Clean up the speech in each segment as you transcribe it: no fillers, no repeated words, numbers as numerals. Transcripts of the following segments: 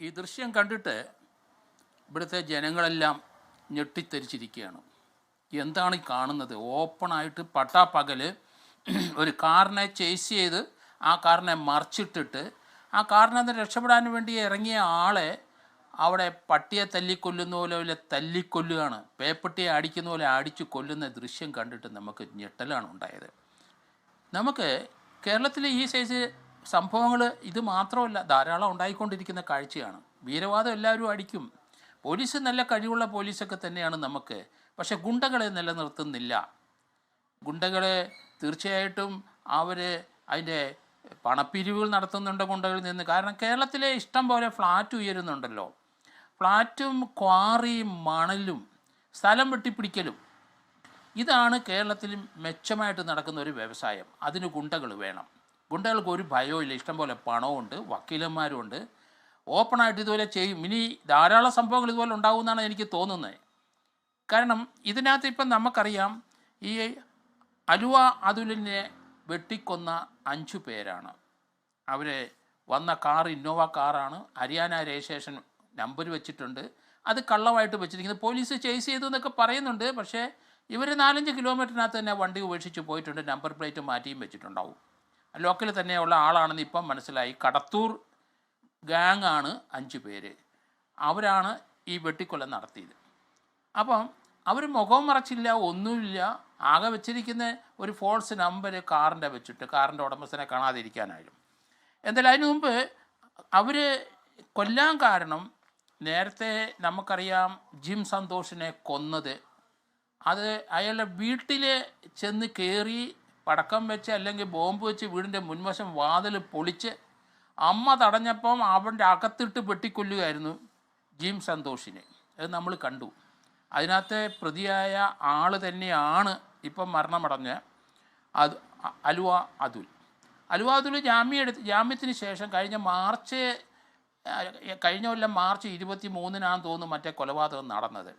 ഈ ദൃശ്യം കണ്ടിട്ട് ഇവിടുത്തെ ജനങ്ങളെല്ലാം ഞെട്ടിത്തെരിച്ചിരിക്കുകയാണ്. എന്താണ് ഈ കാണുന്നത്? ഓപ്പണായിട്ട് പട്ടാപ്പകൽ ഒരു കാറിനെ ചേസ് ചെയ്ത് ആ കാറിനെ മറിച്ചിട്ടിട്ട് ആ കാറിനെ നിന്ന് രക്ഷപ്പെടാൻ വേണ്ടി ഇറങ്ങിയ ആളെ അവിടെ പട്ടിയെ തല്ലിക്കൊല്ലുന്ന പോലെ തല്ലിക്കൊല്ലുകയാണ്. പേപ്പട്ടിയെ അടിക്കുന്ന പോലെ അടിച്ചു കൊല്ലുന്ന ദൃശ്യം കണ്ടിട്ട് നമുക്ക് ഞെട്ടലാണ് ഉണ്ടായത്. നമുക്ക് കേരളത്തിൽ ഈ സൈസ് സംഭവങ്ങൾ ഇത് മാത്രമല്ല, ധാരാളം ഉണ്ടായിക്കൊണ്ടിരിക്കുന്ന കാഴ്ചയാണ്. വീരവാദം എല്ലാവരും അടിക്കും. പോലീസ് നല്ല കഴിവുള്ള പോലീസൊക്കെ തന്നെയാണ് നമുക്ക്. പക്ഷെ ഗുണ്ടകളെ നിലനിർത്തുന്നില്ല. ഗുണ്ടകളെ തീർച്ചയായിട്ടും അവർ അതിൻ്റെ പണപ്പിരിവുകൾ നടത്തുന്നുണ്ട് ഗുണ്ടകളിൽ നിന്ന്. കാരണം കേരളത്തിലെ ഇഷ്ടം പോലെ ഫ്ലാറ്റ് ഉയരുന്നുണ്ടല്ലോ. ഫ്ലാറ്റും ക്വാറിയും മണലും സ്ഥലം വെട്ടിപ്പിടിക്കലും ഇതാണ് കേരളത്തിൽ മെച്ചമായിട്ട് നടക്കുന്ന ഒരു വ്യവസായം. അതിന് ഗുണ്ടകൾ വേണം. ഗുണ്ടകൾക്ക് ഒരു ഭയവും ഇല്ല. ഇഷ്ടംപോലെ പണമുണ്ട്, വക്കീലന്മാരുമുണ്ട്. ഓപ്പണായിട്ട് ഇതുപോലെ ചെയ്യും. ഇനി ധാരാളം സംഭവങ്ങൾ ഇതുപോലെ ഉണ്ടാകുമെന്നാണ് എനിക്ക് തോന്നുന്നത്. കാരണം ഇതിനകത്ത് ഇപ്പം നമുക്കറിയാം, ഈ അലുവ അതുലിനെ വെട്ടിക്കൊന്ന 5 പേരാണ്. അവർ വന്ന കാർ ഇന്നോവ കാറാണ്. ഹരിയാന രജിസ്ട്രേഷൻ നമ്പർ വെച്ചിട്ടുണ്ട്. അത് കള്ളമായിട്ട് വെച്ചിരിക്കുന്നത്. പോലീസ് ചേസ് ചെയ്തു എന്നൊക്കെ പറയുന്നുണ്ട്. പക്ഷേ ഇവർ 4-5 കിലോമീറ്ററിനകത്ത് തന്നെ വണ്ടി ഉപേക്ഷിച്ച് പോയിട്ടുണ്ട്. നമ്പർ പ്ലേറ്റ് മാറ്റിയും വെച്ചിട്ടുണ്ടാവും. ലോക്കൽ തന്നെയുള്ള ആളാണെന്ന് ഇപ്പം മനസ്സിലായി. കടത്തൂർ ഗാങ് ആണ് 5 പേര്. അവരാണ് ഈ വെട്ടിക്കൊല നടത്തിയത്. അപ്പം അവർ മുഖവും മറച്ചില്ല, ഒന്നുമില്ല. ആകെ വെച്ചിരിക്കുന്ന ഒരു ഫോൾസ് നമ്പർ കാറിൻ്റെ വെച്ചിട്ട്, കാറിൻ്റെ ഉടമസ്ഥനെ കാണാതിരിക്കാനായാലും. എന്തായാലും അതിന് മുമ്പ് അവർ കൊല്ലാൻ കാരണം, നേരത്തെ നമുക്കറിയാം ജിം സന്തോഷിനെ കൊന്നത് അത് അയാളുടെ വീട്ടിൽ ചെന്ന് കയറി പടക്കം വെച്ച് അല്ലെങ്കിൽ ബോംബ് വെച്ച് വീടിൻ്റെ മുൻവശം വാതിൽ പൊളിച്ച് അമ്മ തടഞ്ഞപ്പം അവൻ്റെ അകത്തിട്ട് വെട്ടിക്കൊല്ലുകയായിരുന്നു ജിം സന്തോഷിനെ. അത് നമ്മൾ കണ്ടു. അതിനകത്തെ പ്രതിയായ ആൾ തന്നെയാണ് ഇപ്പം മരണമടഞ്ഞ അലുവ അതുൽ. അലുവ അതുൽ ജാമ്യത്തിന് ശേഷം കഴിഞ്ഞ കൊല്ലം മാർച്ച് 23-നാണെന്ന് തോന്നുന്നു മറ്റേ കൊലപാതകം നടന്നത്.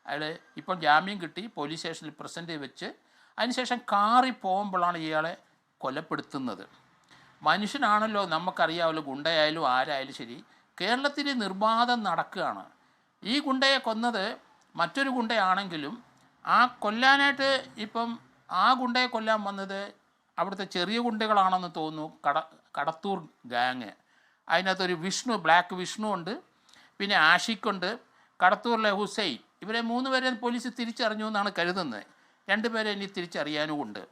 അയാൾ ഇപ്പം ജാമ്യം കിട്ടി, പോലീസ് സ്റ്റേഷനിൽ പ്രസൻറ്റ് വെച്ച് അതിനുശേഷം കാറിൽ പോകുമ്പോഴാണ് ഇയാളെ കൊലപ്പെടുത്തുന്നത്. മനുഷ്യനാണല്ലോ, നമുക്കറിയാമല്ലോ. ഗുണ്ടയായാലും ആരായാലും ശരി, കേരളത്തിൽ നിർബാധം നടക്കുകയാണ്. ഈ ഗുണ്ടയെ കൊന്നത് മറ്റൊരു ഗുണ്ടയാണെങ്കിലും ആ കൊല്ലാനായിട്ട് ഇപ്പം ആ ഗുണ്ടയെ കൊല്ലാൻ വന്നത് അവിടുത്തെ ചെറിയ ഗുണ്ടകളാണെന്ന് തോന്നുന്നു. കടത്തൂർ ഗാങ്. അതിനകത്തൊരു വിഷ്ണു, ബ്ലാക്ക് വിഷ്ണു ഉണ്ട്, പിന്നെ ആഷിഖുണ്ട്, കടത്തൂരിലെ ഹുസൈൻ. ഇവരെ 3 പേരെ പോലീസ് തിരിച്ചറിഞ്ഞു എന്നാണ് കരുതുന്നത്. 2 പേരെ ഇനി തിരിച്ചറിയാനും ഉണ്ട്.